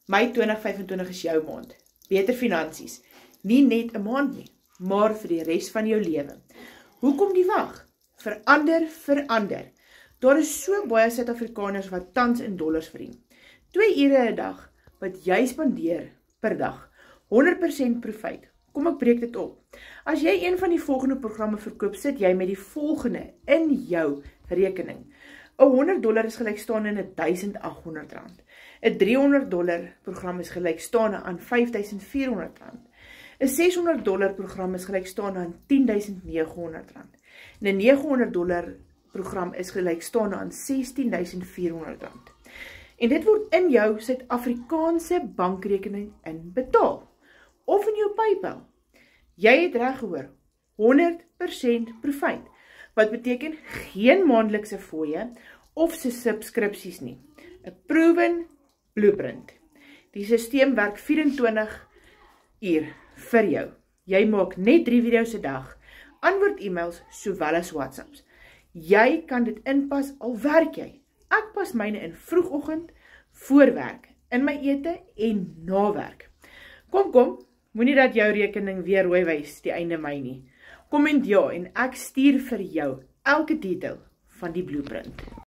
Mei 2025 is jou maand. Beter finansies. Nie net 'n maand nie, maar vir die res van jou lewe. Hoekom die wag? Verander. Daar is so baie Suid-Afrikaners wat tans in dollars verdien. 2 ure 'n dag wat jy spandeer per dag. 100% profijt. Kom ek breek dit op. As jy een van die volgende programme verkoop, sit jy met die volgende in jou rekening. $100 is gelykstaande aan R1.800. Een $300 program is gelykstaande aan R5.400. Een $600 program is gelykstaande aan R10.900. En een $900 program is gelykstaande aan R16.400. En dit word in jou Suid-Afrikaanse bankrekening inbetaal. Of in jou PayPal. Jy het reg gehoor, 100% profijt. Wat beteken geen maandelikse fooie of subskripsies nie. 'n proven blueprint. Die sisteem werk 24 uur vir jou. Jy maak net 3 video's 'n dag, antwoord e-mails sowel as WhatsApps. Jy kan dit inpas al werk jy. Ek pas myne in vroegoggend, voor werk, in my ete en na werk. Kom, moenie dat jou rekening weer rooi wys die einde Mei nie. Kom en ja, en ek stuur vir jou elke detail van die blueprint.